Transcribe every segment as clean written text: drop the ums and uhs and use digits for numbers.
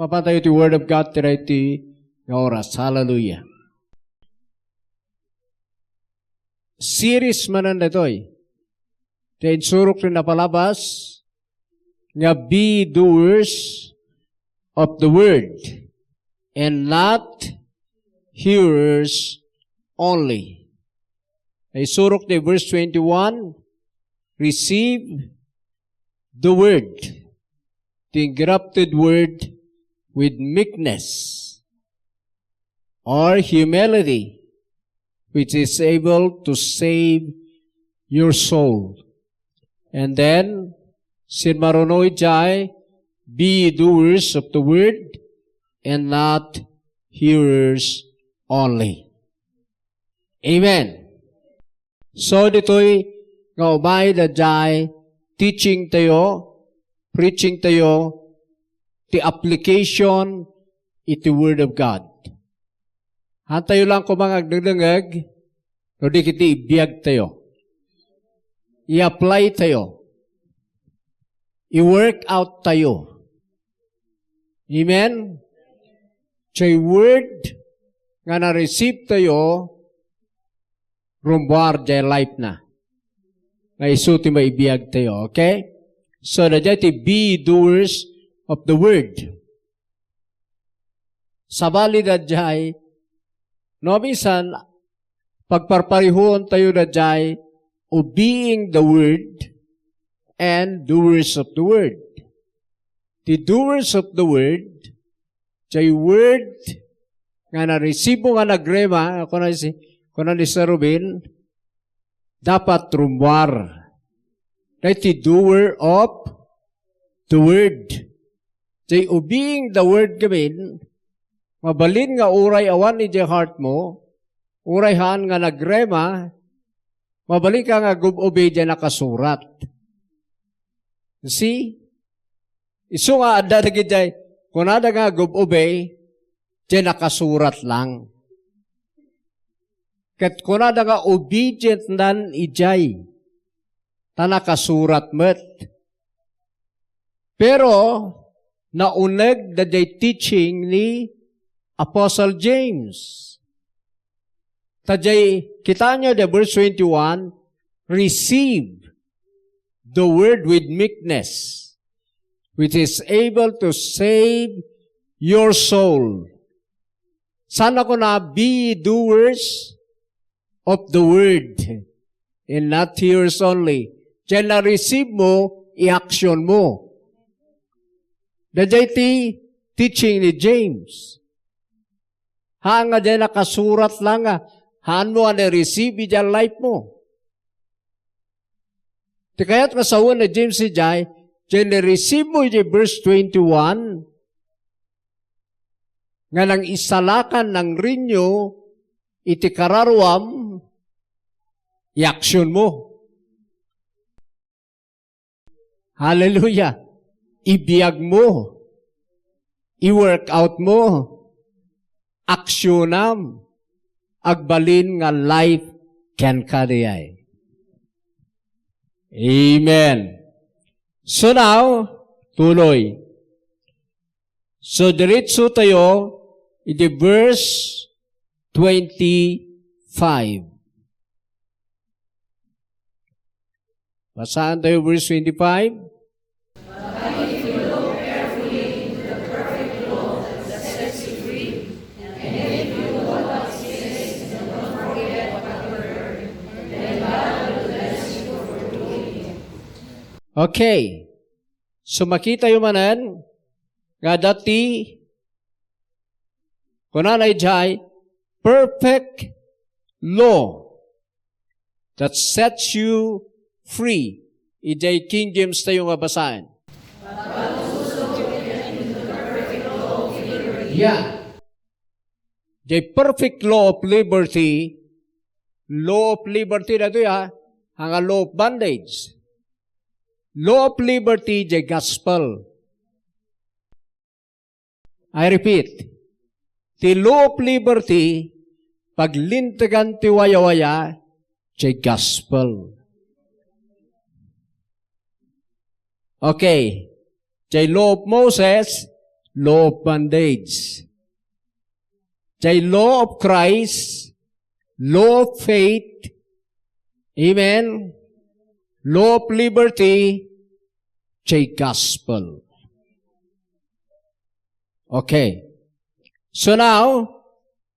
Mapatayo ti Word of God tiray ti nga oras. Hallelujah. Series manan datoy. Ti insurok rin na palabas nga be doers of the Word and not hearers only. Ay surok ni verse 21, receive the Word, the engrafted Word with meekness or humility, which is able to save your soul. And then, sinmarunoy jay, be doers of the Word and not hearers only. Amen. So, dito'y nga umay na jay, teaching tayo, preaching tayo, the application iti Word of God. Hantayo lang ko mga agdagdangag, no di kiti ibiyag tayo. I-apply tayo. I-work out tayo. Amen? Chay word nga na-receive tayo, rumbar jay life na. Nga isuti maibiyag tayo, okay? So, na jay ti be doers of the Word. Sabali na jay, no, minsan, pagparparihon tayo na jay, obeying the Word and doers of the Word. The doers of the Word, jay Word, nga na-resibo nga nagrema, ako na ni Sir Rubin, dapat rumwar. Dahil the doer of the Word. Jay obeying the Word gamin, mabalin nga uray awan ni jay heart mo, urayhan nga nagrema, mabalin ka nga gub-obey jay nakasurat. See? Isu nga adda na jay, kung ada nga gub-obey, jay nakasurat lang. Kat kung ada nga obedient nan ijay, ta nakasurat met. Pero, nauneg na day teaching ni Apostle James. Tajay, kita nyo the verse 21, receive the Word with meekness, which is able to save your soul. Sana ko na be doers of the Word and not hearers only. Diyan na-receive mo, i-action mo. Dajay ti teaching ni James. Haan nga dyan nakasurat lang nga. Haan mo nga na-receive dyan life mo. Di kaya't masawan na James si Jai, dyan na-receive mo dyan verse 21, nga nang isalakan ng rinyo, iti kararwam, i-action mo. Hallelujah. Ibiyag mo, i-work out mo, aksyon agbalin nga life can kariyay. Amen. So now, tuloy. So diretso tayo, iti verse 25. Basahan tayo verse 25. Okay. So makita yung manan, nga dati, kunanay jay, perfect law that sets you free. Ijay King James tayo nga basahin. Yeah. The perfect law of liberty na ito ang law of bondage. Law of liberty, the gospel. I repeat, the law of liberty, paglintagan ti waya-waya, the gospel. Okay. The law of Moses, law of bondage. Jay law of Christ, law of faith, amen, law of liberty, jay gospel. Okay. So now,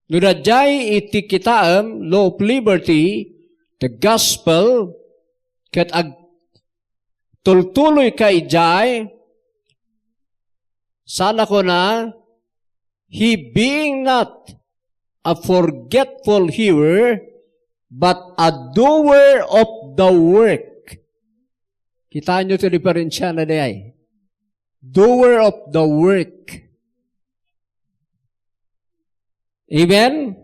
nunadjay iti kitaam, law of liberty, the gospel, ket ag tultuloy ka ijay, sana ko na, he being not a forgetful hearer, but a doer of the work. Kita nyo ito diferensya na day. Doer of the work. Amen?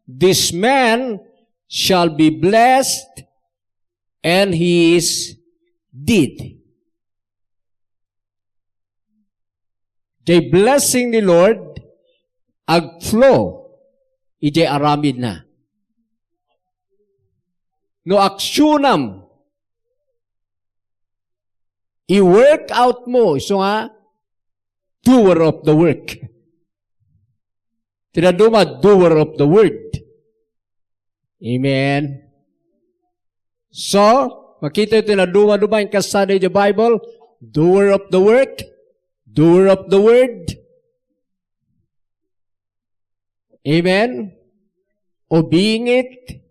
This man shall be blessed, and he is dead. The blessing ni Lord, ag-flow, ijay aramid na. No aksiyonam, i-work out mo, so nga, doer of the work. Tinaduma, doer of the word. Amen. So, makita ito na duma-duma yung kasada the Bible, doer of the work, doer of the word. Amen. Obeying it.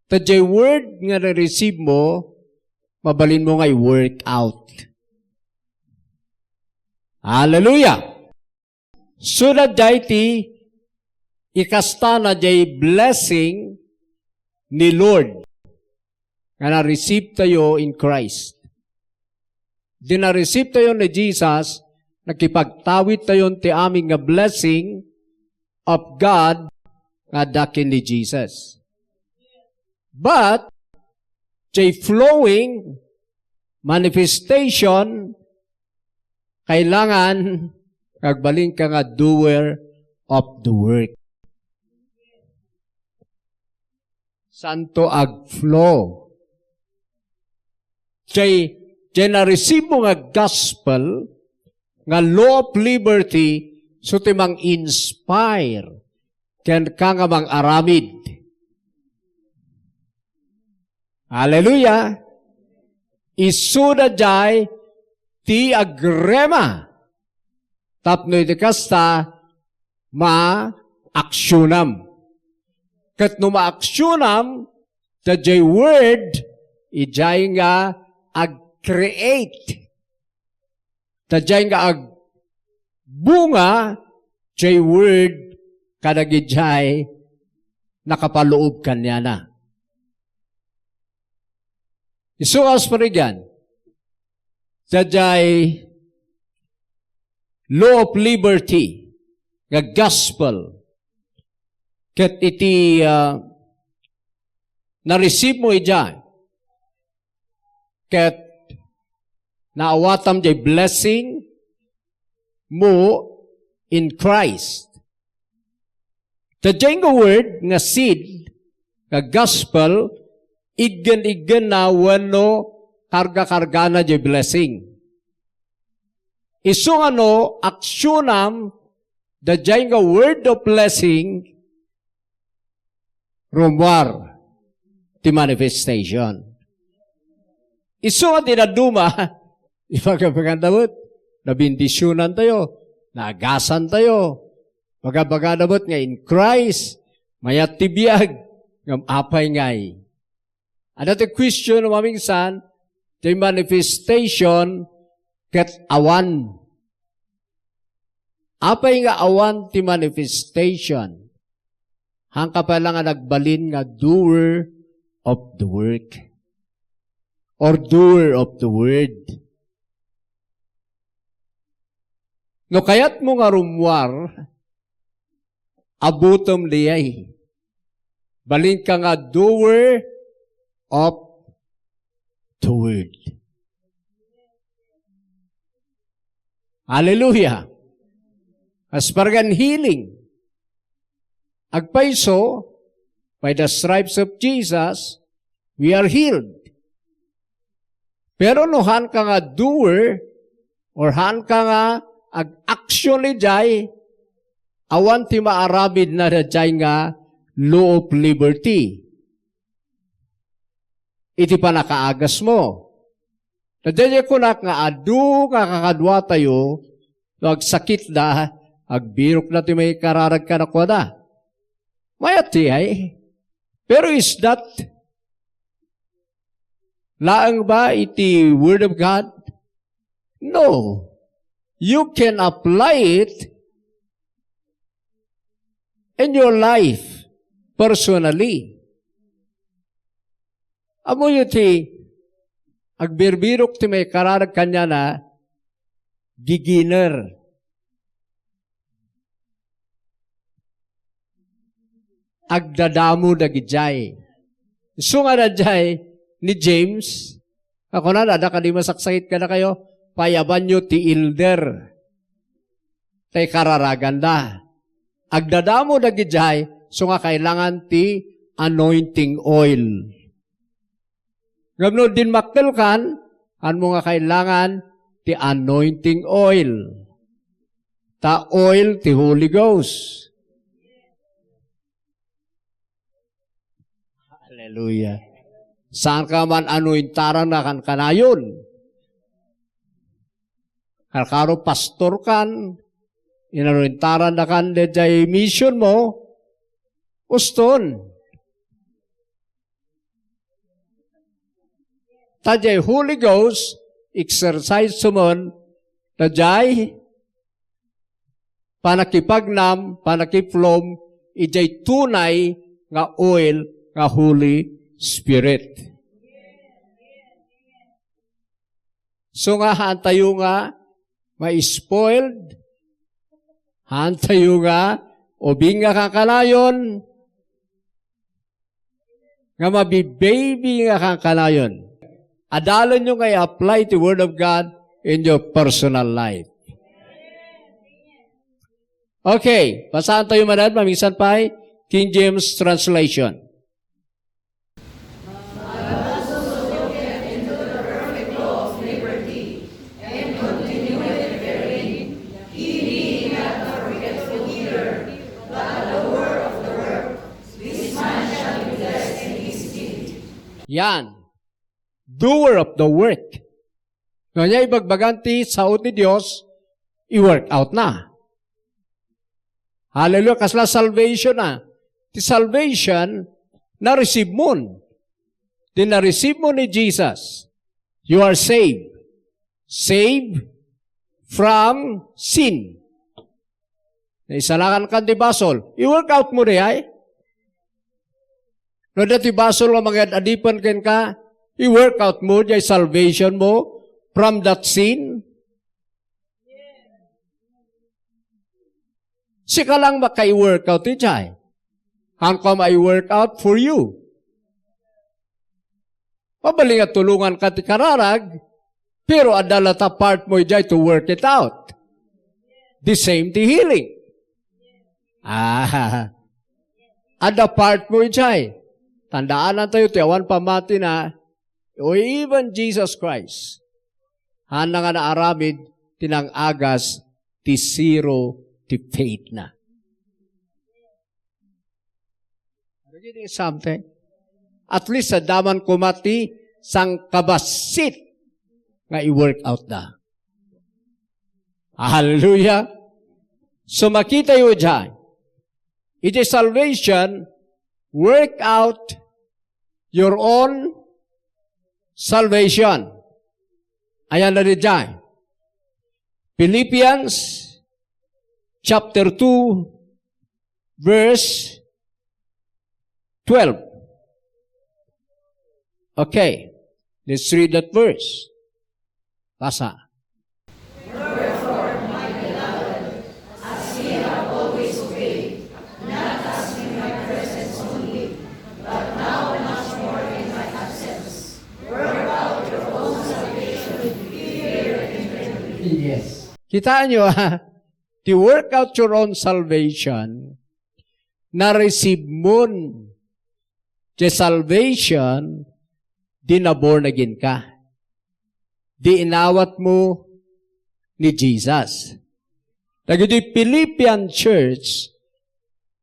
Tadjay word nga na-receive mo, mabalin mo nga'y work out. Hallelujah! So na jay ti, ikasta na jay blessing ni Lord nga na-receive tayo in Christ. Di na-receive tayo ni Jesus, nakipagtawid tayo ti aming nga blessing of God nga dakin ni Jesus. But, jay flowing manifestation, kailangan kagbaling ka nga doer of the work. Santo ag-flow. Jay na-receive mo nga gospel, nga law of liberty, so timang inspire, ken ka nga mang aramid. Hallelujah! Isuda jay, ti agrema, tapno iti kasta, ma-aksyonam. Kat no ma-aksyonam, the jay word, ijay nga ag-create. The jay nga ag-bunga, jay word, kadagijay, nakapaloob kanya na. Isuas pa rin yan, the jay law of liberty, nga gospel, ket iti na-receive mo ija, ket naawatam jay blessing mo in Christ. The nga word, nga seed, nga gospel, igen na wano karga-karga na jay blessing. Isu aksiyonam, the nga word of blessing, rumwar, ti manifestation. Isu nga dinaduma, ipagapagandabot, nabindisyonan tayo, naagasan tayo, pagapagandabot nga in Christ, mayat tibiyag, ngam apay ngay. Ano the question ng aming san, the manifestation, ket awan. Apay nga awan ti manifestation. Hangka pa lang nga nagbalin nga doer of the work. Or doer of the word. No kayat mo nga rumwar, abutom liyay. Balin ka nga doer of the word. Hallelujah. As pargan healing. Agpaiso, by the stripes of Jesus, we are healed. Pero no han ka nga doer, or han ka nga ag-action ni jay, awan ti maarabid na jay nga law of liberty. Iti pa nakaagas mo. Nadya kunak nga adu nga kakadwa tayo, agsakit da, agbirok na ti may kararag ka na kwa da. Mayat ti ay. Pero is that laang ba iti Word of God? No. You can apply it in your life personally. Amo yun ti agbirbirok ti may kararag kanya na beginner. Agdadamo dagijay. So nga na jay ni James, ako na, ka di masaksakit ka na kayo, payaban nyo ti elder. Tay kararagan da. Agdadamo dagijay, so nga kailangan ti anointing oil. Gabno din maktel kan, mo nga kailangan ti anointing oil. Ta oil ti Holy Ghost. Hallelujah. Saan ka man anointaran na kan kanayon? Kalkaro pastor kan, inanuintaran na kan jay mission mo, uston. Tajay Holy Ghost, exercise sumon, tajay, panakipagnam, panakiflom, ijay tunay nga oil nga Holy Spirit. So nga, hantayo nga, ma-spoiled, hantayo nga, ubing nga kakalayon, nga mabibaby nga kakalayon. Adalan nyo nga i-apply the Word of God in your personal life. Okay, basahan tayo manad, mamisan pa King James Translation. Yan. Doer of the work. Kanya ibagbaganti sa ni Diyos, i-work out na. Hallelujah. Kasla salvation na. Ti salvation, na-receive mo. Di na-receive mo ni Jesus. You are saved. Saved from sin. Naisalakan ka di basol. I-work out mo rin ay. No dati basol nga mga adipan ken ka, i-work out mo jay salvation mo from that sin. Sika lang maka-i-work out jay. Hang ka ma-i-work out for you. Pabaling at tulungan ka ti kararag, pero adala ta part mo jay to work it out. The same ti healing. Ada part mo jay. Tandaan na tayo, tiyawan pamati na, o even Jesus Christ, hana nga na aramid, tinang agas, ti zero, ti faith na. Are you getting something? At least sa daman kumati, sang kabasit, nga i-work out na. Hallelujah! So makita yun dyan, it is salvation, work out your own salvation. Ayan na rin dyan. Philippians chapter 2 verse 12. Okay. Let's read that verse. Basa. Yes. Kitaan nyo, to work out your own salvation, na-receive mo the salvation, di na-born again ka. Di inawat mo ni Jesus. Dagiti Philippian church,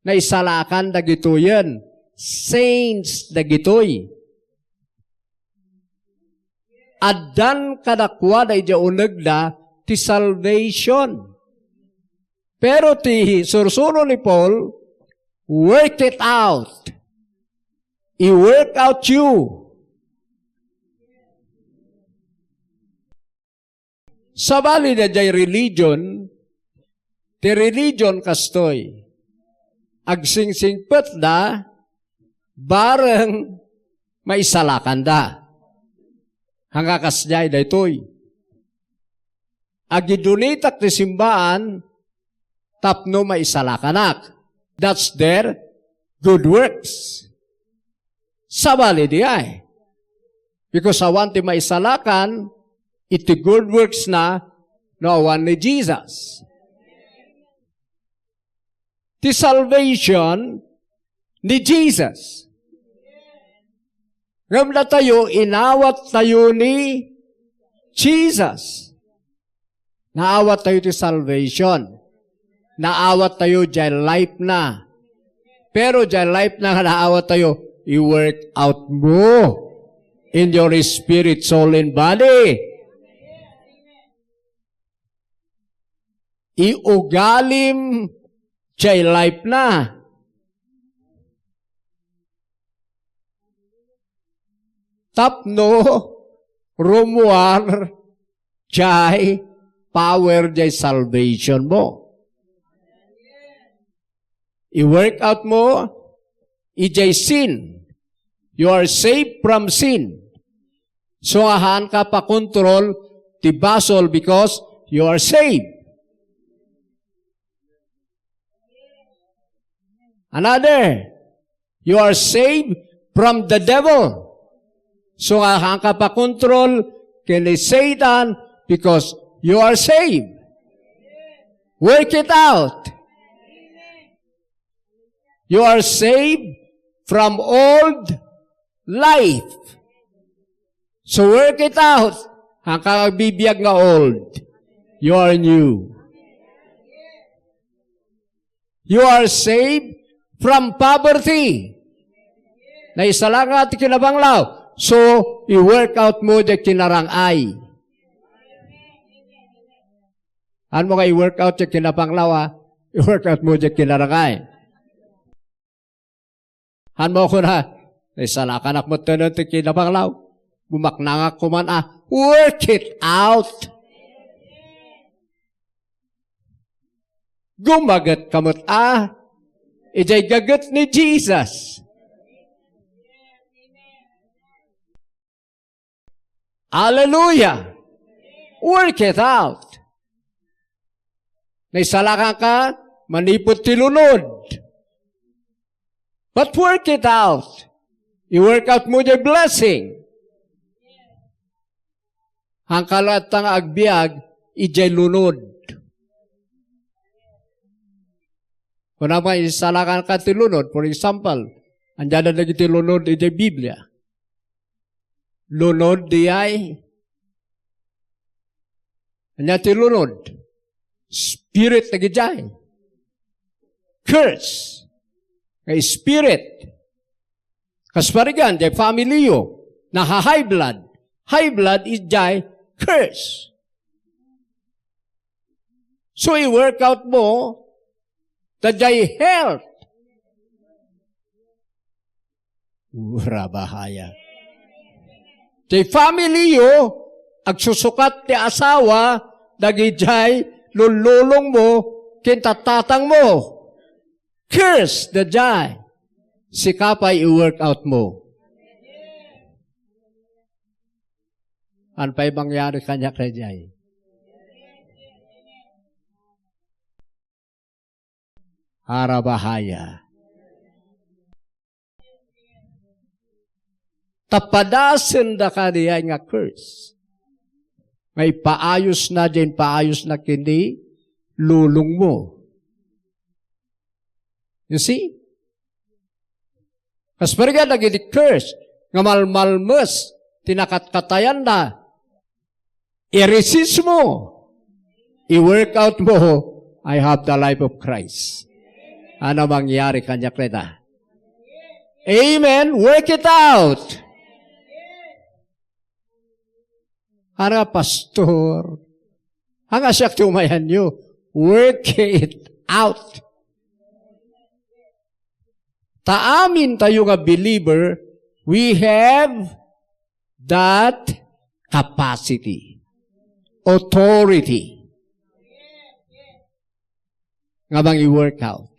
na isalakan dagitoyen. Saints dagitoy. Addan kadakwa da ija unegda ti salvation. Pero ti sursuno ni Paul, work it out. I-work out you. Sabali na jay religion, ti religion kastoy, agsingsingpet da, bareng maisalakan da. Hanggakas jay da itoy. Agidunitak ti simbaan, tapno maisalakanak. That's their good works. Sabali di ay. Because awan ti maisalakan, iti good works na awan ni Jesus. Ti salvation ni Jesus. Ngam na tayo, inawat tayo ni Jesus. Naawat tayo ti salvation. Naawat tayo dyan life na. Pero dyan life na naawat tayo, i-work out mo in your spirit, soul, and body. Iugalim dyan life na. Tapno, rumuar dyan power dyan salvation mo. I-work out mo, ijay sin. You are saved from sin. So, ahan ka pa control ti basol because you are saved. Another, you are saved from the devil. So, ahan ka pa control kini Satan because you are saved. Work it out. You are saved from old life. So work it out. Ang kakabibiyag nga old. You are new. You are saved from poverty. Na isa lang at kinabanglaw. So, i-work out mo di kinarangay. Ano mo nga i-work out di kinabanglaw ha? I-work out mo di kinarangay. Han mo ko na, isalakan mo tanon ti kinabanglaw. Bumaknangak ko man work it out. Gumagat kamot ijay gagat ni Jesus. Hallelujah! Work it out. Naisalakan ka, manipot ti lunod. But work it out. I-work out mo yung blessing. Ang kalatang agbiag, ijay lunod. Kung naman isalakan ka ti lunod, for example, andyan na naging ti lunod, ijay Biblia. Lunod di ay, andyan ti lunod. Spirit na gijay. Curse. Kay spirit. Kasparigan, jay familiyo, na high blood. High blood is jay curse. So, i-work out mo, the jay health. Bahaya. Jay familiyo, agsusukat ti asawa, dagijay, lululong mo, kintatatang mo. Curse the jay. Sikapay i-work out mo. Ano pa'y mangyari kanya kay jay? Harabahaya. Tapadasin da ka diya nga curse. May paayos na din, paayos na kini, lulong mo. You see? Kaspariga naging curse, nga malmalmes, tinakatkatayan na, i-resist mo, i-work out mo, I have the life of Christ. Ano mangyari kanya kreda? Amen. Work it out. Ano pastor? Hanga siya tumayan nyo. Work it out. Taamin tayo nga believer, we have that capacity, authority, nga mangi-work out.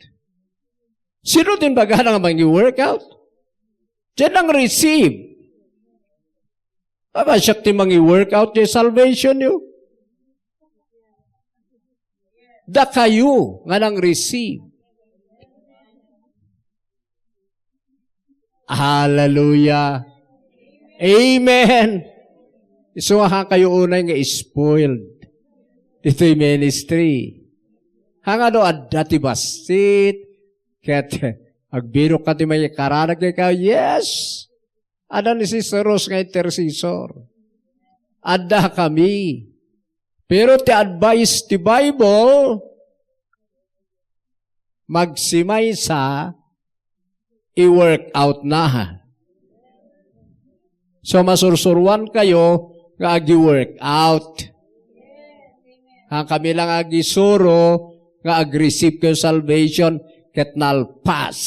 Sino din ba nga nga mangi-work out? Diyan ang receive. Aba, siya ti mangi-work out yung salvation nyo. Da kayo nga nang receive. Hallelujah. Amen. So, kayo unay nga spoiled. Ito'y ministry. Hanga do, dati basit. Kaya't, agbiro ka ti may karanag na kayo, yes. Ada ni Sister Rose nga intercessor. Ada kami. Pero ti advice ti Bible, magsimay sa i-work out na. So, masursuruan kayo nga agi-work out. Ang kami lang agi-suro nga ag-receive kayo salvation ket nalpas.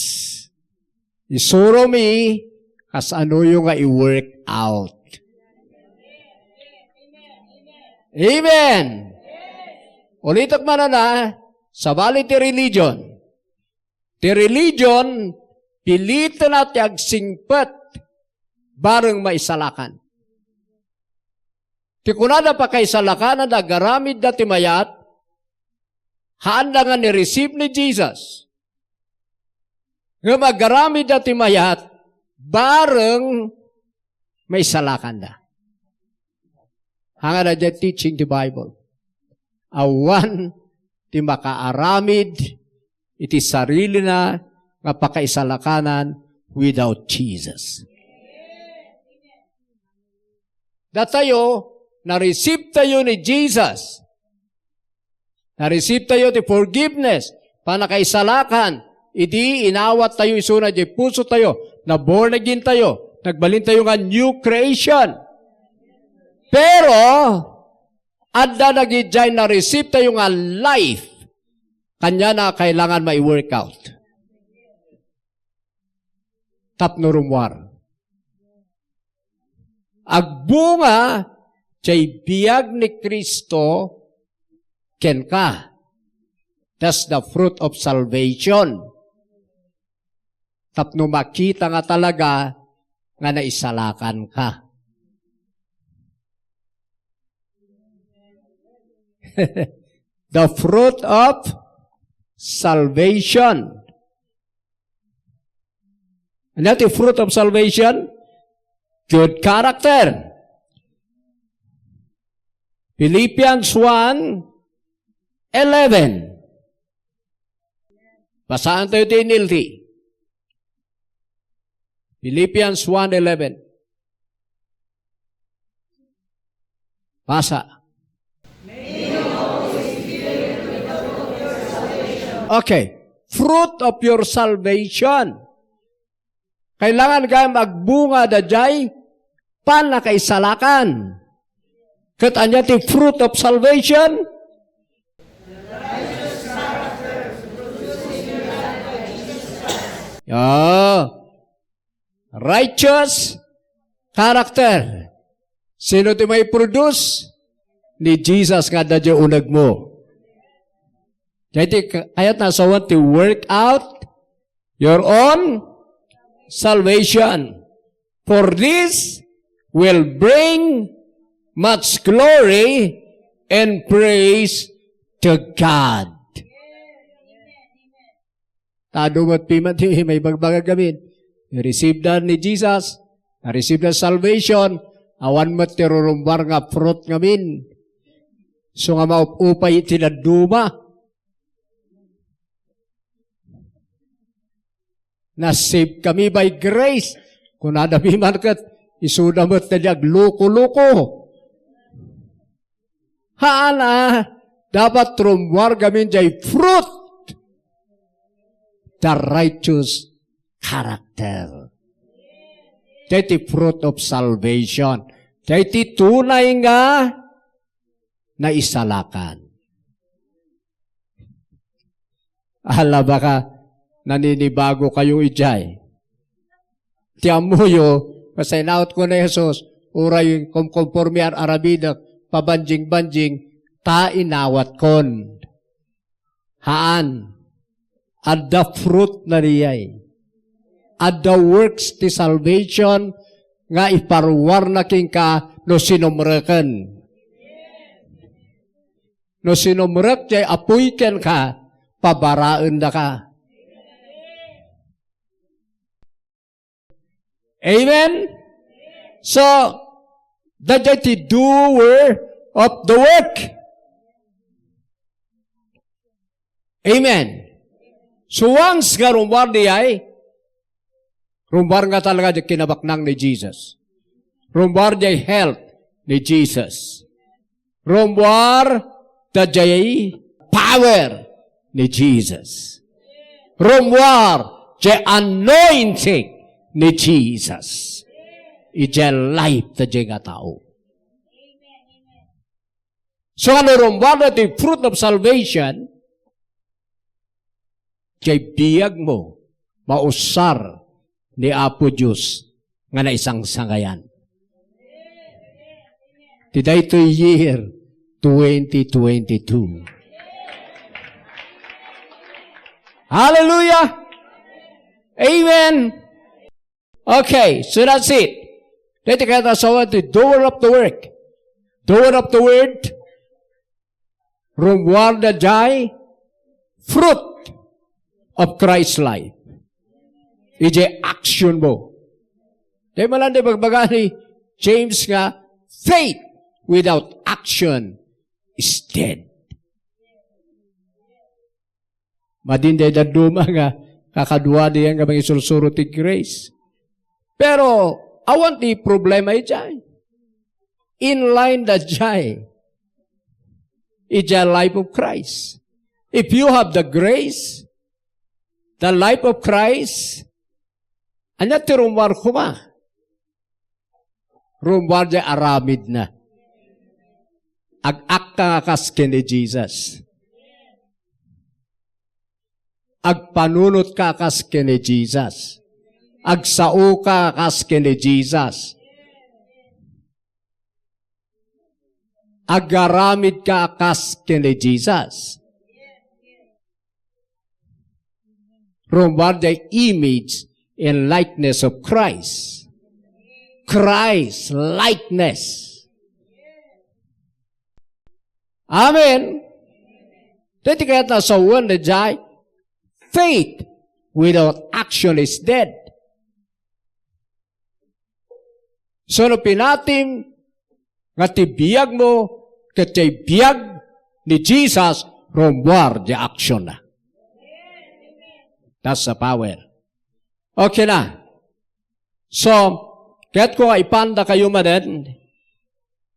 Isuro mi kas ano yung nga i-work out. Amen! Ulitak man na, sa bali ti religion. Ti religion, pilito na ti agsingpet bareng maisalakan. Ti kunada pa kay salakanan na garamid na ti mayat, haanda nga ni-receive ni Jesus. Nga magaramid na ti mayat, bareng maisalakan na. Hanga na dyan teaching the Bible. Awan ti makaaramid, iti sarili na nga pakaisalakanan without Jesus. Datayo, na-receive tayo ni Jesus. Na-receive tayo ti forgiveness, panakaisalakan, idi inawat tayo isuna di puso tayo, na born again tayo, nagbalin tayo nga new creation. Pero, adda nagijay na-receive tayo nga life, kanya na kailangan ma-work out. Tapnorumwar. Agbunga, chay biyag ni Kristo, ken ka. That's the fruit of salvation. Tapno makita nga talaga, nga naisalakan ka. The fruit of salvation. And that the fruit of salvation, good character. Philippians 1:11. Basahan tayo ito inilti. Philippians 1:11. Basa. Okay. Fruit of your salvation. Kailangan kayo magbunga da jay panakaisalakan. Katanya ti fruit of salvation. Righteous character. Sino ti may produce? Ni Jesus nga da jay unag mo. Jadi ayat nasawan to work out your own salvation. For this will bring much glory and praise to God. Tadumat pimat may bagbagagamin. I-receive na ni Jesus, na-receive na salvation, awan mat terorumbar nga fruit ngamin. So nga maupupay tinaduma. Na-save kami by grace. Kung nadabi man kat, isudamat na diag luko-luko. Haana, dapat rumwar gamin jay fruit, the righteous character. Jay ti fruit of salvation. Jay ti tunay nga na isalakan. Ala baka naninibago kayo ijay. Tiamuyo, pasaynaot ko na Jesus, uray kumkonforme arabida, pabanjing-banjing, ta inawat kon. Haan, at the fruit na riyay. At the works ti salvation, nga iparwar na king ka, no sinumreken. No sinumrek jay apuiken ka, pabaraan na ka. Amen? So, that the doer of the work. Amen. So once nga rumbar di ay, rumbar nga talaga di kinabaknang ni Jesus. Rumbar di health ni Jesus. Rumbar di power ni Jesus. Rumbar di anointing ni Jesus. Ija life ta di nga tao. So ano rumbar na di fruit of salvation, kay biyag mo, mausar ni Apo Diyos nga na isang sangayan. Today to year 2022. Hallelujah! Amen! Okay, so that's it. Dito kaya tasawa the doer of the work. Doer of the word, reward the jay, fruit of Christ's life. Ije action mo. Di malandi bagbaga ni James nga, faith without action is dead. Madinday na duma nga, kakadwa diyan nga mga isulsuro ti grace. Pero, awan ti problema ijay. Inline da jay. Ija life of Christ. If you have the grace, the life of Christ, anya ti rumwar kuma. Rumwar di aramid na. Ag-akta kas ni Jesus. Agpanunot ka kas ni Jesus. Agsao ka kas ni Jesus. Agaramid ka kas ni Jesus. Rumbar the image and likeness of Christ. Christ likeness. Amen. Dito kaya tasawan na jay, faith without action is dead. So no pinatim nga tibiyag mo katay biyag ni Jesus rumbar the action na. That's the power. Okay na. So, kaya't ko ipanda kayo maden,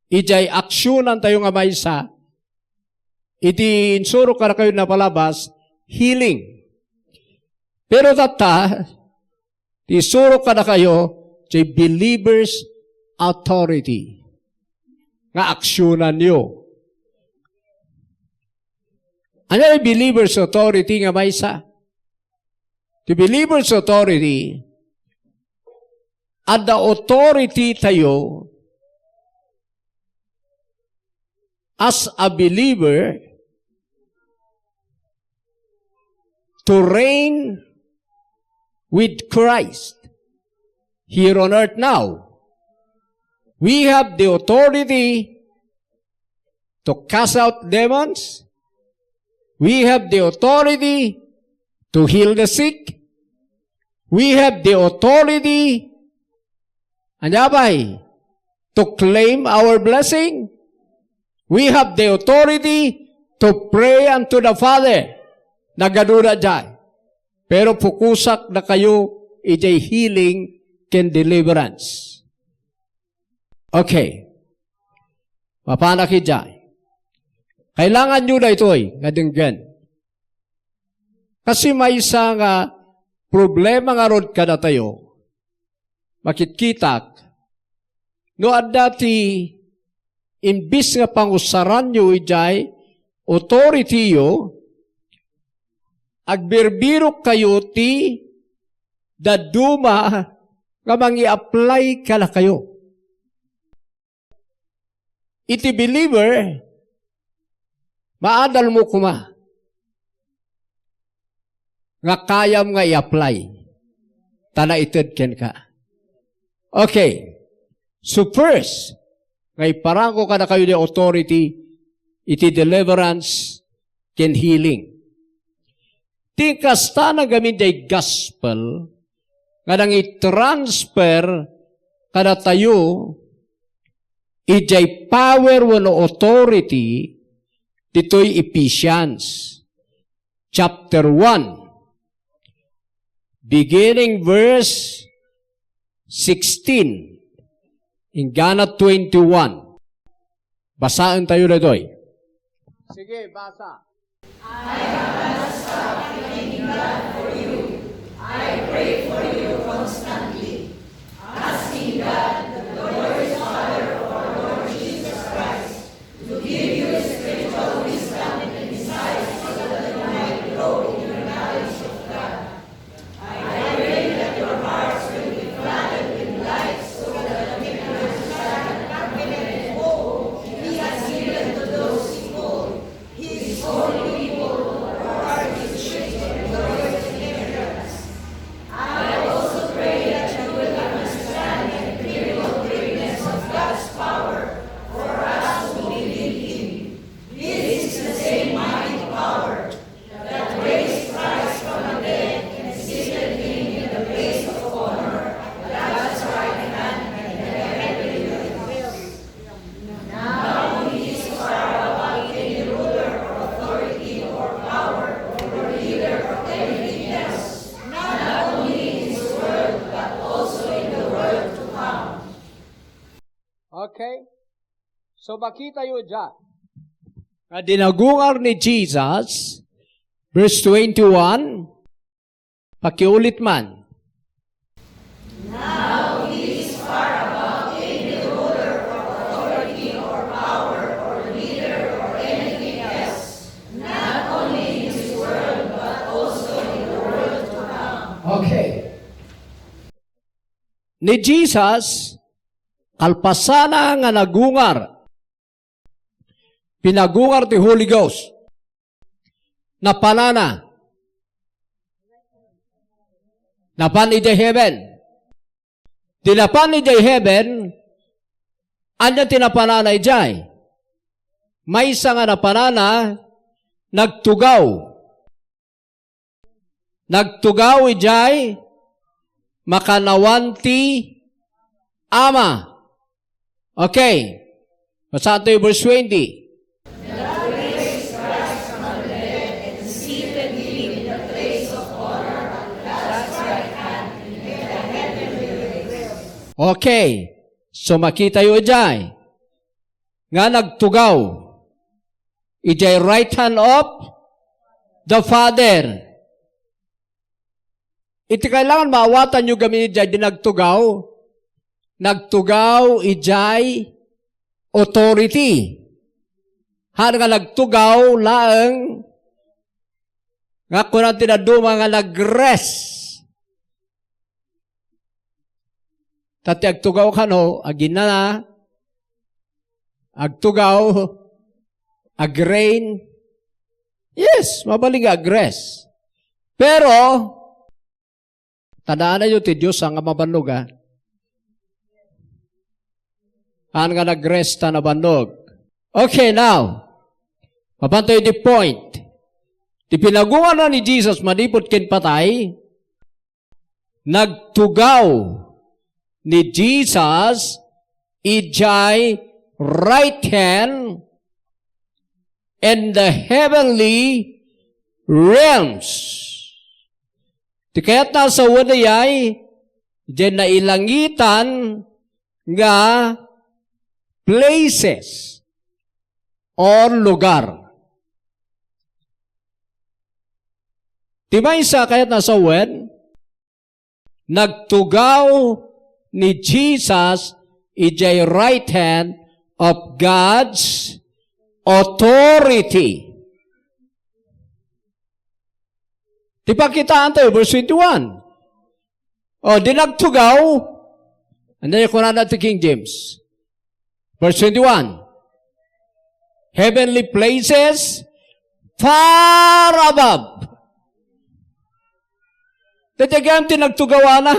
ijay aksyonan tayo nga maysa, iti insuro ka na kayo na palabas, healing. Pero tata, isuro ka na kayo, jay believer's authority. Nga aksyonan nyo. Ano yung believer's authority nga maysa? The believer's authority, at the authority tayo, as a believer, to reign with Christ here on earth now. We have the authority to cast out demons. We have the authority to heal the sick. We have the authority, anyabay, to claim our blessing. We have the authority to pray unto the Father. Nagadura dyan. Pero pukusak na kayo, ijay healing and deliverance. Okay. Mapanaki dyan. Kailangan nyo na ito'y ngadenggan. Kasi may isang problema nga rod ka na tayo. Makitkitak. No dati, imbis nga pangusaran nyo ijay, authority yo, agbirbirok kayo ti daduma nga mangi-apply ka na kayo. Iti believer, maadal mo kuma. Nga kayam nga i-apply. Tana itedken ka. Okay. So first, nga iparangko ka na kayo ni authority, iti deliverance ken healing. Tingkasta na gamit day gospel, nga nang i-transfer ka na tayo, ijay power wano authority, dito'y Ephesians, chapter 1, beginning verse 16, hingga 21. Basaan tayo na doy. Sige, basa. I have stopped thanking God for you. I pray for you constantly, asking God, the glorious Father of our Lord Jesus Christ, to give you spiritual wisdom and insight so that you might grow in your knowledge of God. I pray that your hearts will be flooded with light so that you can understand the confident hope He has given to those He called, His holy people who are His sheep and glorious inheritance. I also pray that you will understand the incredible greatness of God's power for us who believe Him. This is the same mighty power that raised Christ from the dead and seated Him in the place of honor at God's right hand in the heavenly realms. Now He is far above any ruler or authority or power or leader of anything else, not only in this world but also in the world to come. Okay? So makita yun dyan. Nga dinagungar ni Jesus, verse 21, pakiulit man. Now He is far above any ruler or authority or power or leader or anything else, not only in this world but also in the world to come. Okay. Ni Jesus, kalpasana nga nagungar, pinagungar ti Holy Ghost, na panana, napan ijay heaven. Tinapan ijay heaven, anya tinapanana ijay. May isa nga napanana, nagtugaw. Nagtugaw ijay, makanawanti ama. Okay. Basta ito yung verse 20. That raised Christ from the dead and seated Him in the place of honor at God's right hand in the heavenly realms. Okay. So makita yun ijay. Nga nagtugaw. Ijay right hand of the Father. Iti kailangan maawatan nyo gamin ijay di nagtugaw. Nagtugaw ijay authority. Han nga nagtugaw laeng nga kunan tinaduma nga nag-rest. Tati agtugaw ka no, agina agtugaw, agrain. Yes, mabaling ag-rest. Pero, tandaan na yun ti Diyos ang mabanog ha. Ang nga nag-rest na nabanog. Okay, now, papantoy di point. Di pinagungan na ni Jesus, manipot kin patay, nagtugaw ni Jesus, ijay right hand and the heavenly realms. Di kaya't nasa wadayay, dyan na ilangitan nga places or lugar. Timaysa kayat nasa wen, nagtugaw ni Jesus ijay right hand of God's authority. Di pa kitaan tayo, verse 21. O, di nagtugaw, and then yung natin King James. Verse 21. Heavenly places far above. Tatiagam tinagtugawa na.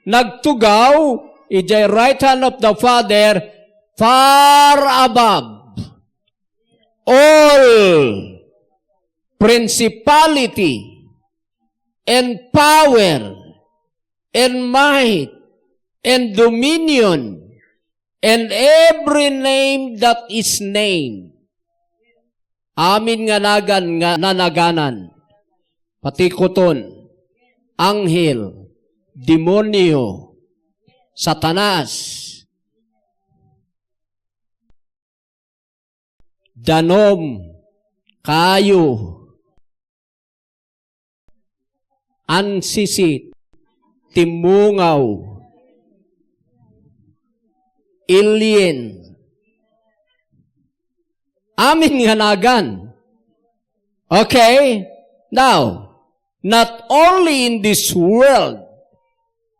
Nagtugaw, ijay right hand of the Father, far above. All principality and power and might and dominion and every name that is named. Amin nga nagan nga nanaganan, pati kuton, anghel, demonyo, satanas, danom, kayo, ansisit, timungaw, alien, amin nga nagan. Okay? Now, not only in this world,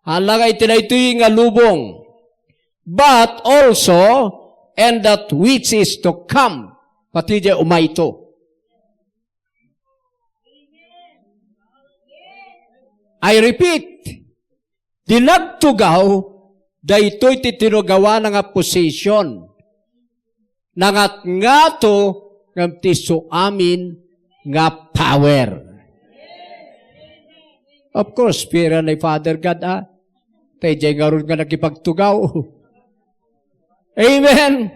halangay tinaytoy nga lubong, but also, and that which is to come, pati di umayto. I repeat, dinagtugaw, daytoy titinugawa nga position, nangat nga to, ng tiso amin nga power. Of course, pira na Father God, tayo dyan nga ron nga nakipagtugaw. Amen.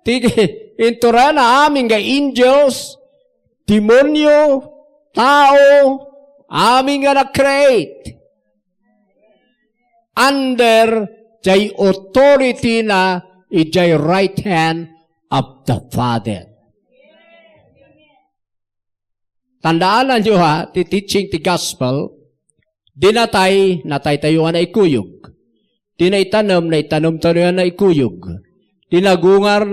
Tigi, intura na amin nga angels, demonyo, tao, amin nga na-create. Under jay authority na ijay right hand of the Father. Tandaan nyo teaching the gospel, di natay tayo na ikuyog. Di na itanom tayo na ikuyog. Di nagungar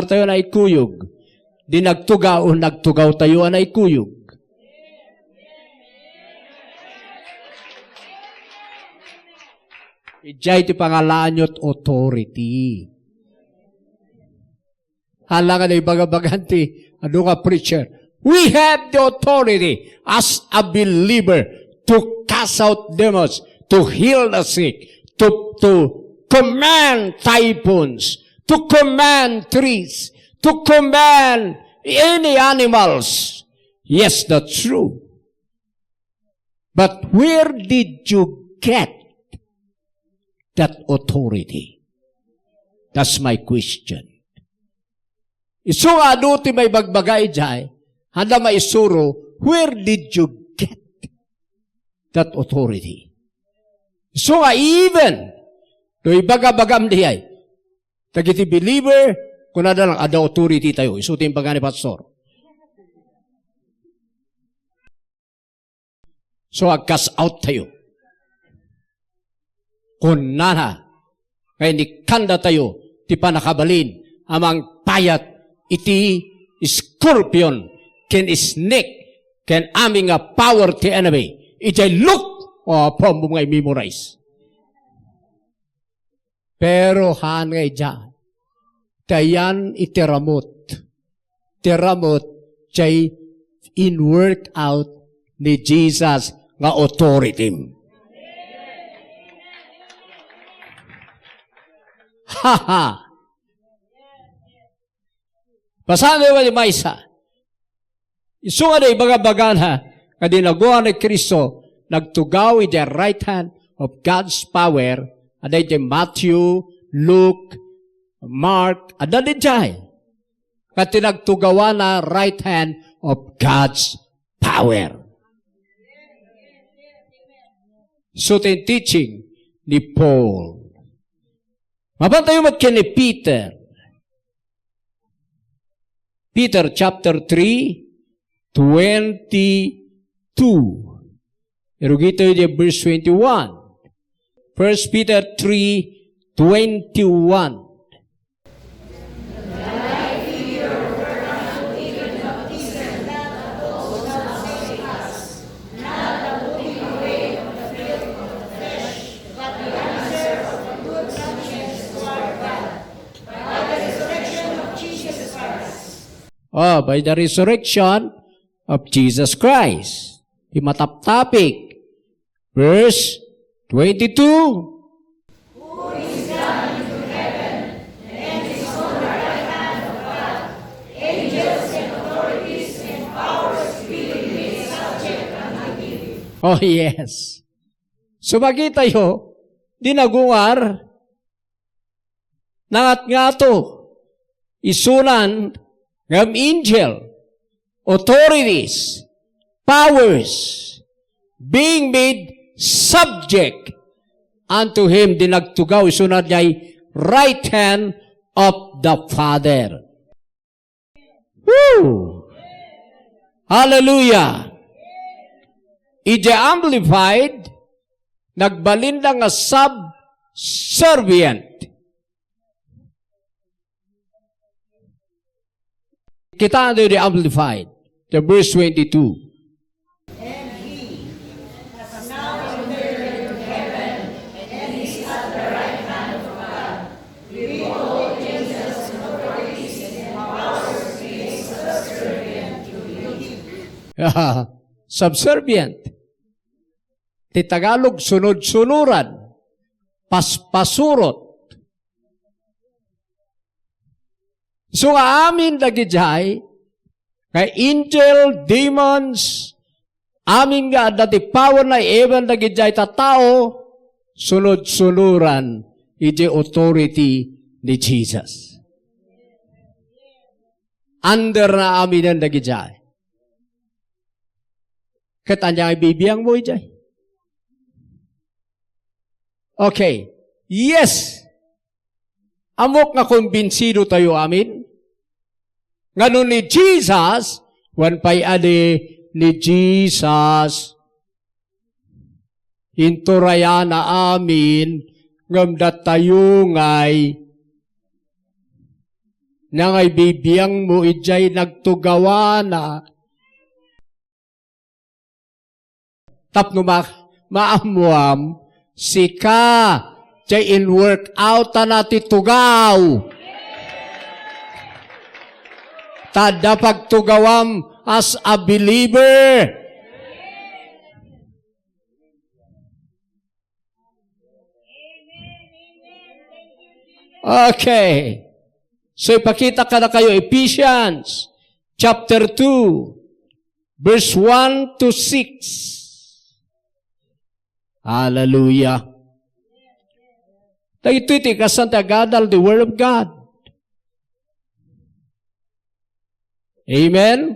tayo na ikuyog. Di nagtugaw tayo na ikuyog. Ijay ti pangalaan nyo't authority. Halangan na ibagabaganti, ano ka preacher? We have the authority as a believer to cast out demons, to heal the sick, to command typhoons, to command trees, to command any animals. Yes, that's true. But where did you get that authority? That's my question. Isu nga ti may bagbagay jay, handa maisuro, where did you get that authority? Isu nga even, do ibagabagam diyay, tagiti believer, kung na lang ada authority tayo, isu ti imbaga ni pastor. So agkas out tayo. Kung nana, kaya ni kanda tayo, ti panakabalin, amang payat, iti scorpion, can snake, can aming a power ti enemy. Iti look, pom ngay memorize. Pero hanay dyan, tayan itiramot. Tiramot, jay in work out ni Jesus nga authority. Ha-ha! Pasahan naman ni Maisa. Isu nga na ibagabagan kadinaguan ni Kristo, nagtugaw iti right hand of God's power, aday iti Matthew, Luke, Mark, aday iti katinagtugawa na right hand of God's power. So, tin teaching ni Paul. Mabantayo mat kini Peter. Peter chapter 3, 20 2. Erugito yung verse 21. 1 Peter 3:21. By the resurrection of Jesus Christ. Imataptapik. Verse 22. Oh, yes. Sumagi tayo, dinagungar, nangat nga to, isunan, ng angel, authorities, powers, being made subject unto him, dinagtugaw, isunan niya'y right hand of the Father. Woo! Hallelujah! Ije amplified, nagbalinda nga subservient. Kita na the amplified, the verse 22. Subservient. Ti Tagalog, sunod-sunuran. Paspasurot. So nga amin lagi jay, kay angel, demons, amin nga dati power na ewan lagi jay tatao, sunod-sunuran, iti authority ni Jesus. Under na amin ang lagi jay. Katanya ibibiyang mo ijay. Okay. Yes. Amok nga kumbinsido tayo amin. Ngayon ni Jesus, wan pa'y ade ni Jesus, inturaya na amin, ngamdat tayo ngay, nangay bibiyang mo ijay nagtugawa na, tapno maamuam, sika, jay in work out na titugaw. Tada pagtugawam as a believer. Okay. So ipakita ka na kayo, Ephesians chapter 2, verse 1 to 6. Hallelujah. Ito iti kasanta gadal the Word of God. Amen?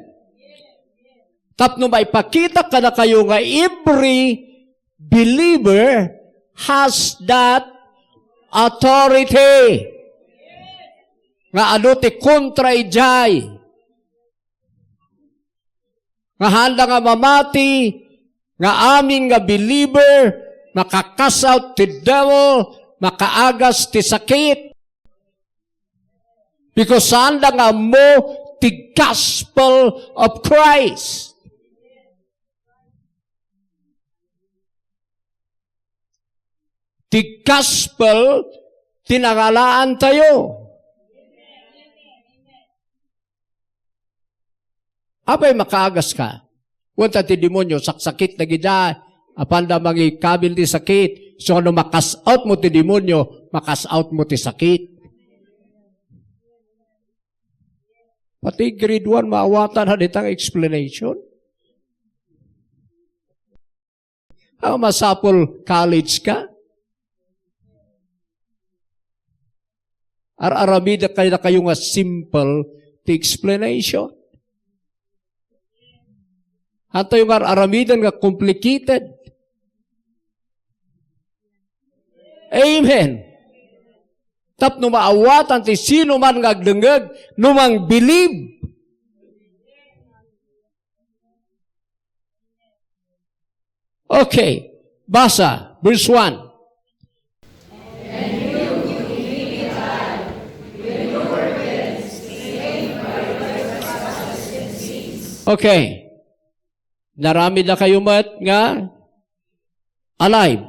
Tapno maipakita ka na kayo nga every believer has that authority. Nga ano ti kontra ijay. Nga handa nga mamati, nga amin nga believer, makakasaut ti devil, makaagas ti sakit. Because handa nga mo ti gospel of Christ. Ti gospel, tinangalaan tayo. Apay makaagas ka? Wanta ti demonyo, saksakit na gida, apanda mangi kabil ti sakit. So ano makas-out mo ti demonyo, makas-out mo ti sakit. Pati grade 1, maawatan na ditang explanation. Masapol college ka? Ar-aramida kayo na kayo nga simple ti explanation. Hato yung aramidan nga complicated. Amen. Tapno maawatan ti sino man nga agdengeg, numang believe. Okay, basa, verse 1. Okay. Narami na kayo nga alive.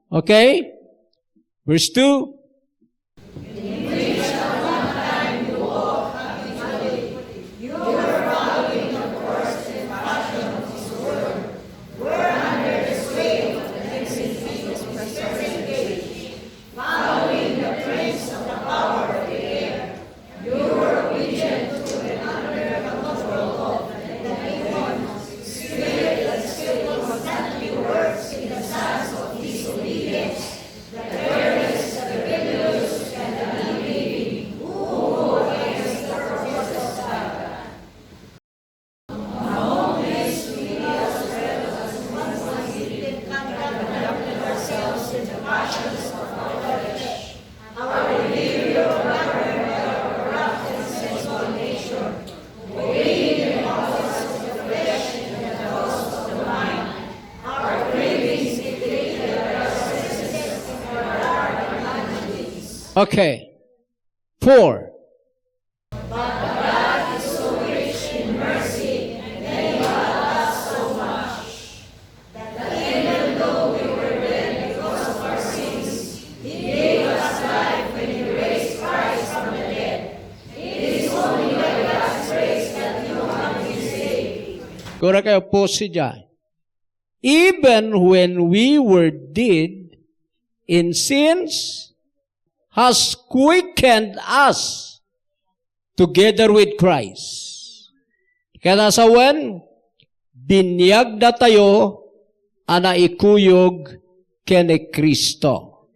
Okay? Verse 2. Okay. 4. Kura kayo po siya. Even when we were dead in sins, has quickened us together with Christ. Kaya sa wen, binyag na tayo, ana ikuyog kene Kristo.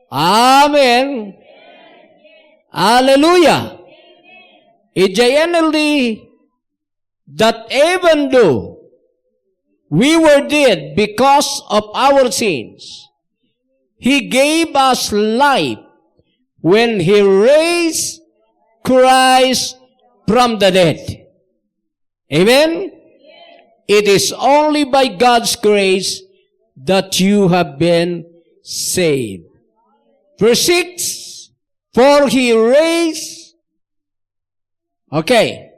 Amen. Hallelujah. Ijayanali, that even though we were dead because of our sins, He gave us life when He raised Christ from the dead. Amen? It is only by God's grace that you have been saved. Verse 6, for He raised, okay,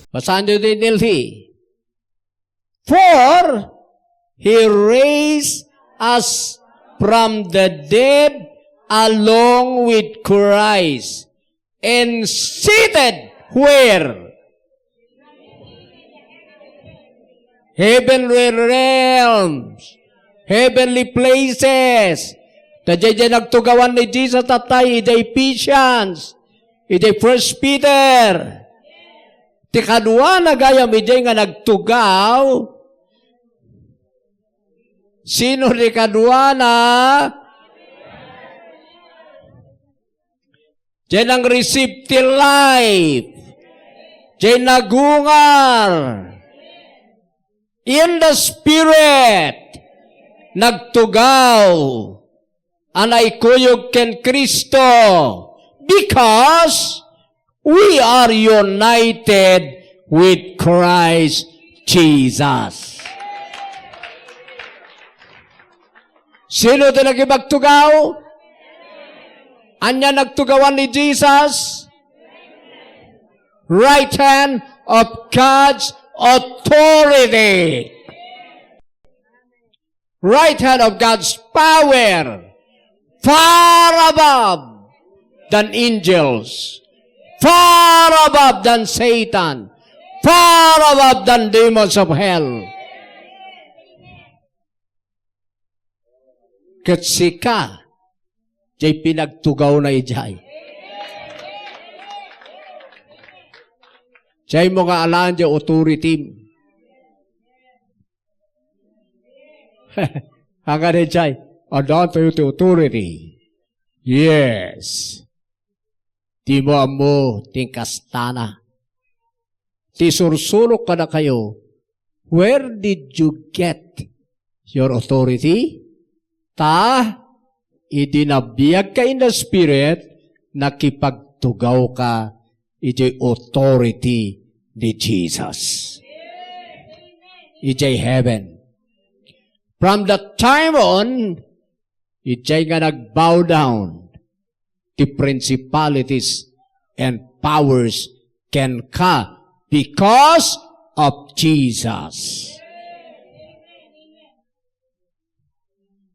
basahan nyo din nilhi. For He raised us from the dead along with Christ and seated where? Heavenly realms, heavenly places. Tadya nagtugawan ni Jesus tatay, ida Ephesians, ida 1 Peter. Ti kadwa na gayam ide nga nagtugaw. Sino ni kadwa na? Diyan ang receive till life. Diyan nagungar. In the Spirit, nagtugaw. Anay kuyog ken Kristo. Because we are united with Christ Jesus. Sino ito nagibagtugaw? Anya nagtugawan ni Jesus? Right hand of God's authority. Right hand of God's power. Far above than angels. Far above than Satan. Far above than demons of hell. Katsika, jay pinagtugaw na ijay. Jay mo nga alaan jay authority. Hanga na jay, alaan tayo ti authority. Yes. Di mo amo tingkastana. Ti sursulok ka na kayo. Where did you get your authority. Idinabiyag ka in the Spirit, nakipagtugaw ka, ijay authority ni Jesus. Ijay heaven. From that time on, ijay nga nagbow down, the principalities and powers can ka because of Jesus.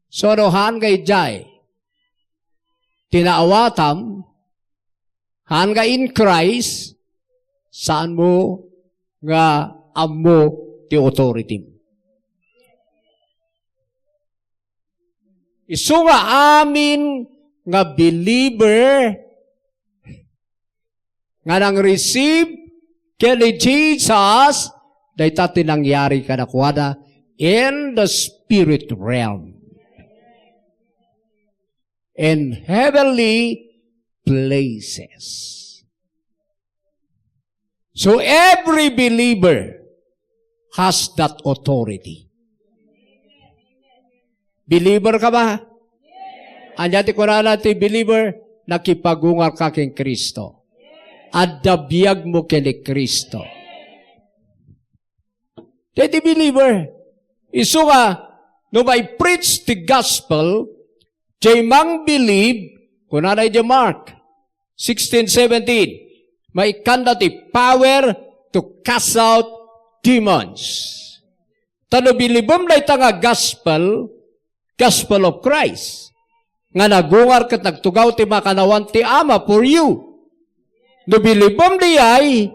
So, han kay jay, tinaawatam, han ka in Christ, saan mo nga amo ti authority. Isu nga amin nga believer nga nang receive kay Jesus, dahi ta tinangyari ka na kuwada in the spirit realm. In heavenly places. So every believer has that authority. Believer ka ba? Anya ti kurala ti believer, nakipagungar ka kay Kristo. At dabiyag mo kay Kristo. Ti believer, isu ka, no may preach the gospel, jay mang believe, kunanay di Mark 16:17, may kanda ti power to cast out demons. Tano bilibom na ita nga gospel of Christ. Nga nagungar kat nagtugaw ti makanawan ti Ama for you. No bilibom di ay,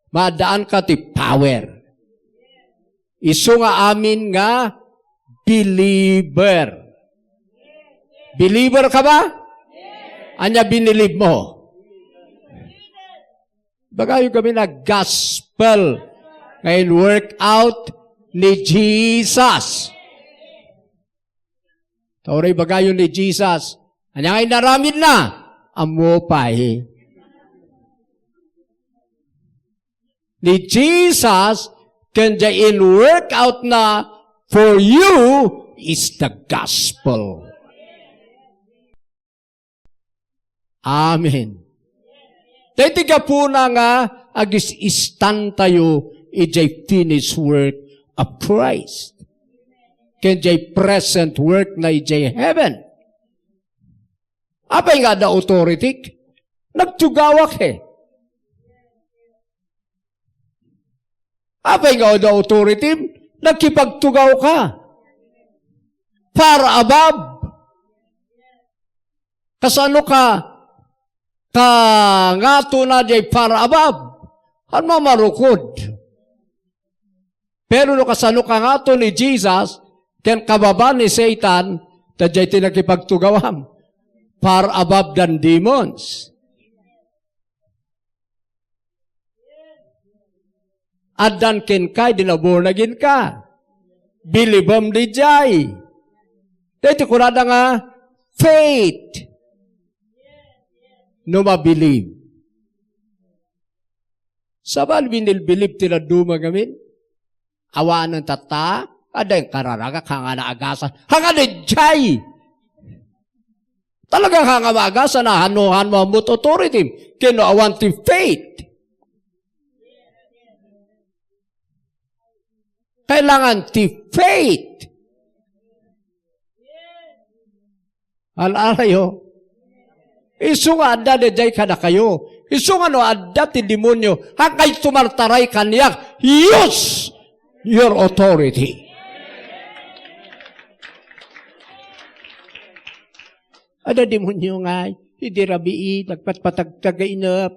madaan ka ti power. Isu nga amin nga believer. Believer ka ba? Anya binilib mo? Bagayo kami na gospel ngayon work out ni Jesus. Tauray bagayo ni Jesus. Anya ngayon naramid na. Amo pa Ni Jesus can in work out na for you is the gospel. Amen. Dahil tiga po na nga, agis istan tayo, ijay finished work of Christ. Kenjay present work na ijay heaven. Apay nga da authority? Nagtugawak Apay nga da authority? Nagkipagtugaw ka. Far above. Kasano ka? Nga to na jay far above. Ano marukod? Pero no kasano ka nga to ni Jesus, ken kababa ni Satan, ta jay tinakipagtugawam. Far above than demons. Adan ken kay dinabornagin ka. Bilibam di jay. Dito kurada nga, faith. No mabilib. Sabal binilbilib tila duma gamin. Awaan ng tata, ada yung kararaga, kanga na agasan. Hanga na jay! Talagang hanga maagasan na hanuhan mo amut authority. Kino awan ti faith. Kailangan ti faith. Alarayo. Isu nga adda de jay kada kayo. Isu nga no adda ti demonyo. Hangkay tumartaray kanyak. Use your authority. Ada demonyo nga. Hindi rabii. Nagpatpatagtagainap.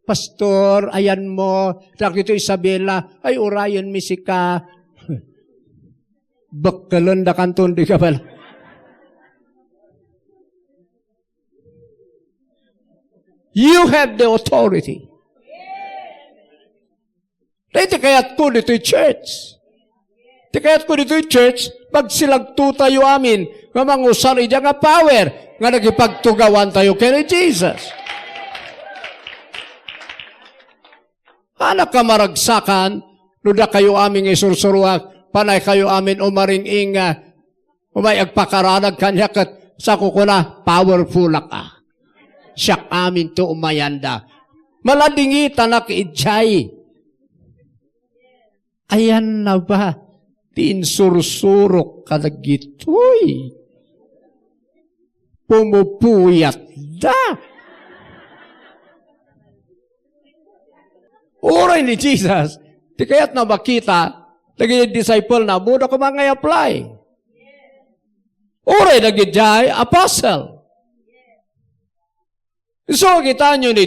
Pastor, ayan mo. Rakito Isabela. Ay, orayan misika. Bakalan da kanton di ka pala. You have the authority. Dito kaya't ko dito yung church. Dito kaya't ko dito yung church, pag silagto tayo amin, mamangusar iya nga power, nga nagipagtugawan tayo kay Jesus. Anak ka maragsakan, nuda kayo aming isursuruak, panay kayo amin umaring-ing umay agpakaranag kanya kat sa kukuna, powerful ka. Siya amin to umayanda. Maladingita na kiidjay. Ayan na ba? Tinsursurok ka na gitoy. Pumupuyat da. Oray ni Jesus. Di kaya't na makita, naging disciple na, muna ko mga apply. Oray naging apostle. So, kita nyo ni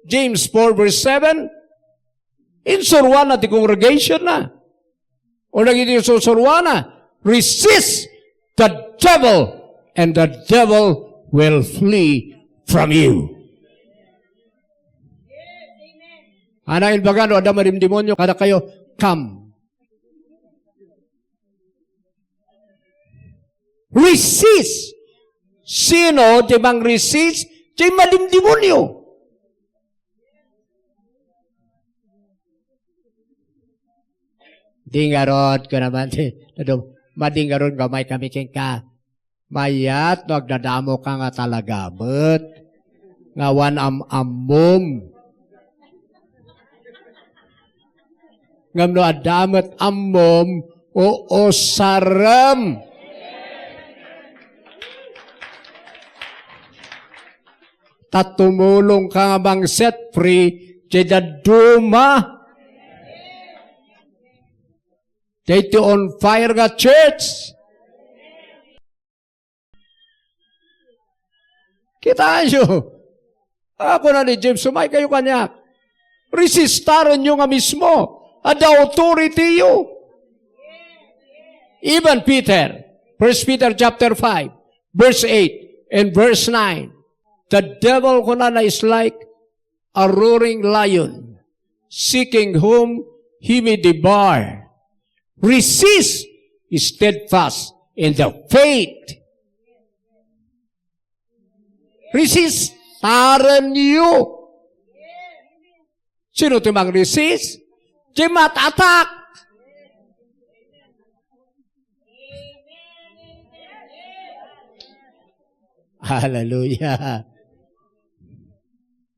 James 4 verse 7, insurwan na di congregation na. O naging insurwan na, resist the devil, and the devil will flee from you. Ana ilbagano, ada marim demonyo, kada kayo, come. Resist. Sino di bang resist? Di malim demonyo. Dingarod ko naman. Madingarod gamay kami ka. Mayat, nagdadamo ka nga talaga. But, ngawan am-amom. Ngam no adamet amom o sarem. Tatumulong ka nga bang set free, jada duma. Jada on fire nga church. Kita nyo. Ako na ni James, sumay kayo kanya. Resistaran nyo nga mismo. At the authority you. Even Peter, 1 Peter chapter 5, verse 8 and verse 9. The devil kunana is like a roaring lion, seeking whom he may devour. Resist steadfast in the faith. Resist, taran you. Sino timang resist? Di matatak. Hallelujah.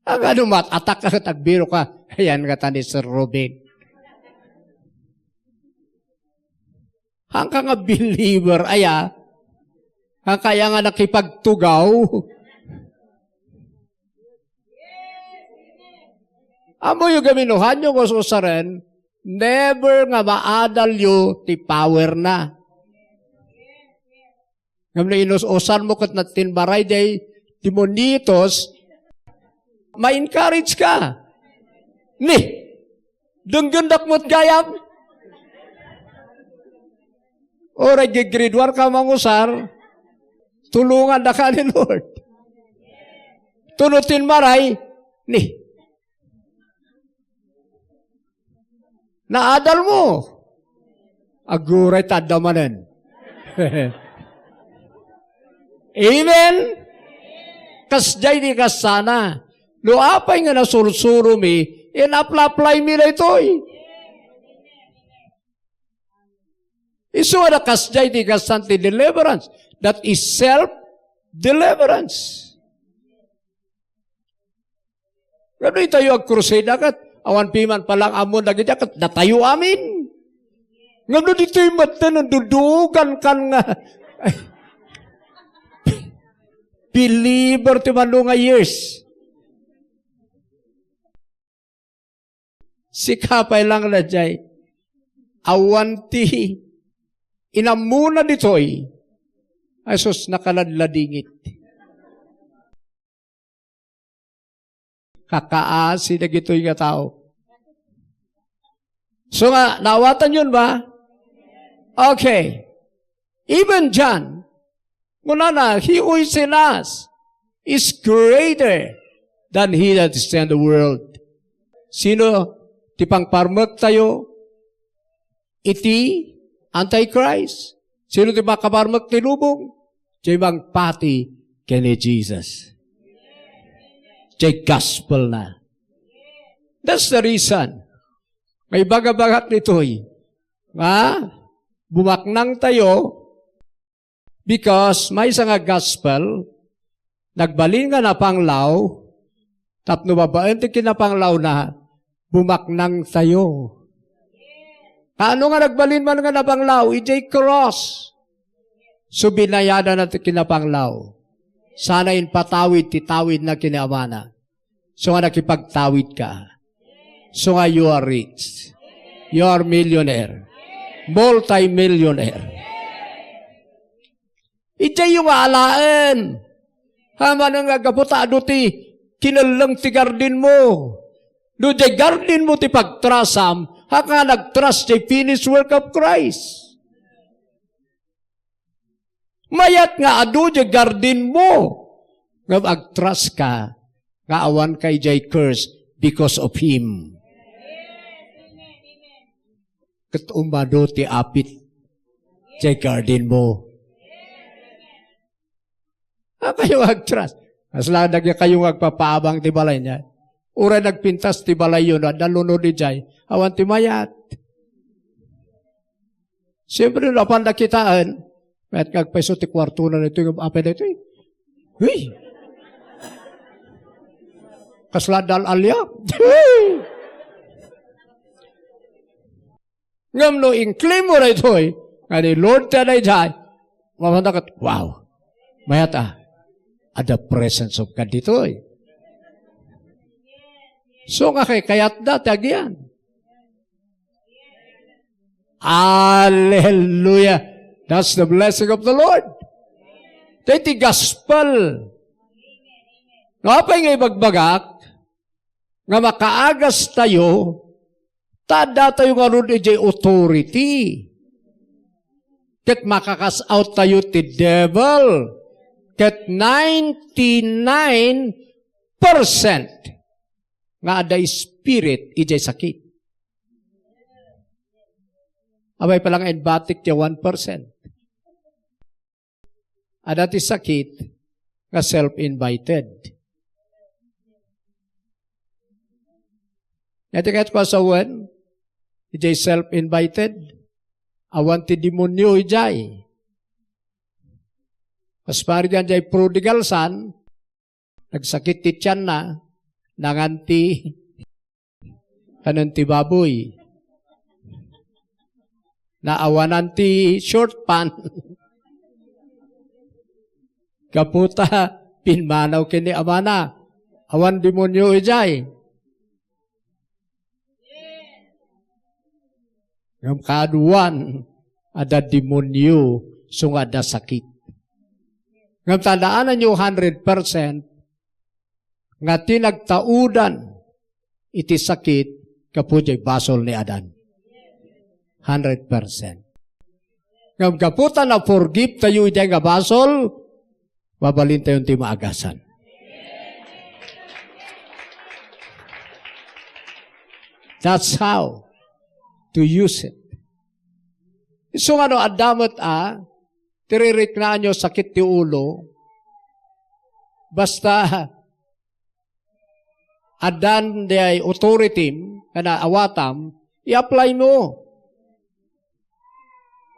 Ang ano matatak ka, tagbiro ka. Ayan ka ni Sir Robin. Ang ka nga believer, aya. Ang kaya nga nakipagtugaw. Amo yung gaminuhan yung ususaren, never nga maadal yung ti power na. Ngam na inususan mo kat natin baray day, demonitos, ma-encourage ka. Ni, dunggundak mo't gayam. Oray, grade 1 ka mangusar, tulungan na ka ni Lord. Tunutin maray, ni, naadal mo. Aguray tadamanan. Amen? Kasjay di kasana. Luapay nga nasursuro mi, in-apply mi na ito'y. Isu ada kasjay di kasanti deliverance. That is self-deliverance. Gano'n itayo ag-crusade akat. Awan piman palang amon lagi dakat datayo amin. Ngano dito yung mata nandudugan kan nga. Believer ti man nga years. Sikapay lang na jay. Awan ti inamuna ditoy. Asos nakaladladingit. Kakaasi na gito'y nga tao. So nga, nawatan yun ba? Okay. Even John, muna na, he who is in us is greater than he that is in the world. Sino tipang parmak tayo? Iti Antichrist. Sino tipang kaparmak tilubong? Tipang pati kini Jesus. Jay gospel na. That's the reason. May baga-bagat nito'y. bumaknang tayo because may isa nga gospel, nagbalin nga na panglaw, tapno babaen ti kinapanglaw na, bumaknang tayo. Ano nga nagbalin man nga na panglaw? Ijay cross. So binayada na ti kinapanglaw. Sana in patawid, titawid na kinaamana. So nga nakipagtawid ka. So nga you are rich. You are millionaire. Multi-millionaire. Ijay yung alaan. Haman nga kaputado ti kinalang ti garden mo. Do di garden mo ti pagtrasam, haka nagtrust ti finished work of Christ. Mayat nga adu di garden mo, nga agtrust ka, nga awan kay jay curse because of Him. Kat umado ti apit jay garden mo. Kayo agtrust. As lang kayo agpapaabang ti balay niya. Ura nagpintas ti balay yun, nalunod di jay, awan ti mayat. Siyempre, napan nakitaan, mayat kagpeso ti kwarto na nito, yung apay na ito eh. Huy! Kasladal alya. Ngam no, inclaim mo na ito eh. Nga ni Lord tanay jay, mamandakat, wow, mayat at the presence of God dito eh. So nga kayat da, tagyan. Hallelujah. That's the blessing of the Lord. Ito gospel. Napay nga ibagbagak, nga makaagas tayo, tada tayo nga ron ijay authority. Kat makakas out tayo ti devil. Kat 99% nga ada spirit, ijay sakit. Abay palang enbatik tiya 1%. Ada ti sakit, nga self-invited. Ito kahit ko asawan, ijay self-invited, awan ti demonyo ijay. Mas pari dyan jay prodigal son, nagsakit ti tiyan na, nanganti kananti baboy. Naawanan ti short pan. Kaputa, pinmanaw kini amana. Awan demonyo ijay. Ngam kaduan, ada demonyo, sunga ada sakit. Ngam tandaanan nyo 100%, nga tinagtaudan, iti sakit, kapujay basol ni Adan. 100%. Ngam kaputan na forgive tayo iti nga basol, babalin tayo ti maagasan. That's how to use it. So ano, adamot tiririk na nyo sakit ti ulo, basta adan di authority, kana awatam, i-apply mo.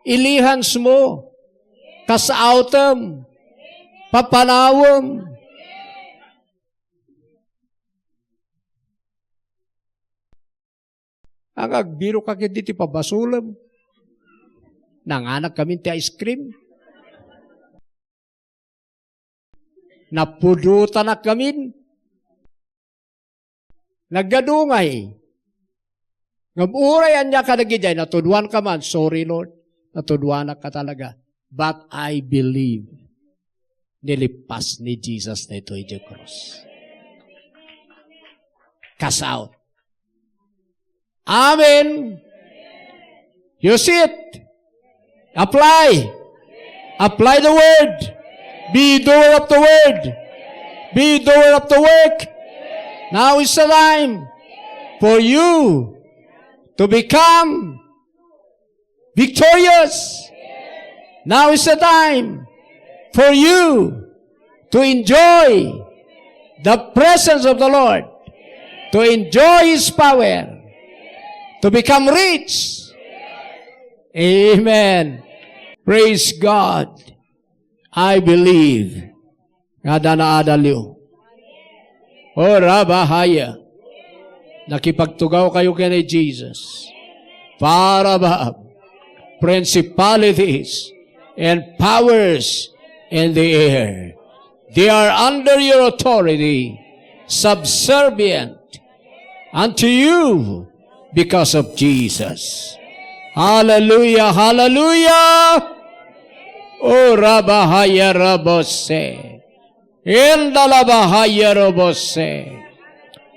Ilihans mo. Kasautam. Papanawam. Ang agbiro ka kiti pabasulam. Nanganak kami ti ice cream. Napudutan na kami. Naggadungay. Ngaburay niya ka nagijay. Natuduan ka man. Sorry, Lord. Natuduan ka talaga. But I believe. Nilipas ni Jesus na ito yung cross. Cast out. Amen. Use it. Apply. Apply the word. Be doer of the word. Be doer of the work. Now is the time for you to become victorious. Now is the time for you to enjoy the presence of the Lord, to enjoy His power, to become rich. Amen. Praise God. I believe. Nga danaadaliw. O Rabahaya. Nakipagtugaw kayo kay Jesus. Para ba principalities and powers in the air. They are under your authority, subservient unto you because of Jesus. Hallelujah, hallelujah! O Rabahaya Rabose. Indalabahaya Rabose.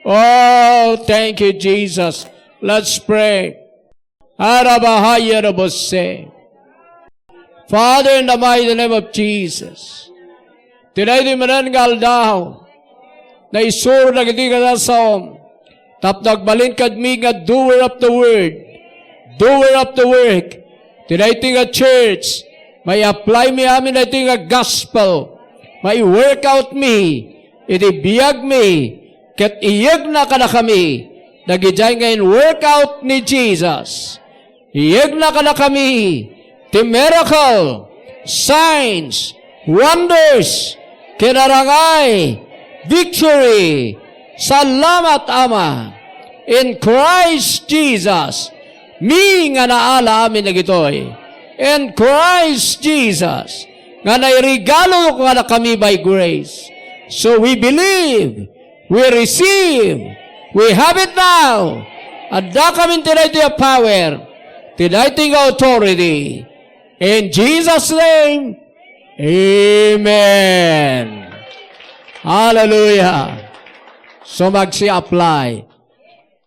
Oh, thank you, Jesus. Let's pray. Arabahaya Rabose. Father, in the mighty name of Jesus, tinay di manangal daw, na isuro na giti ka na saom, tapdag balin kadmi nga doer of the word, doer of the work, tinay ti nga church, may apply mi amin na ti nga gospel, may work out mi, iti biyag mi, ket iyag na ka na kami, nagijay ngayon work out ni Jesus, iyag na ka na kami, the miracle, signs, wonders, kinarangay, victory, salamat Ama, in Christ Jesus, mi nga naala amin na gitoy, in Christ Jesus, nga nairigalo ko nga na kami by grace. So we believe, we receive, we have it now, at da kami tinay tiya power, tinay tiya authority, in Jesus' name, Amen. Hallelujah. So magsi-apply.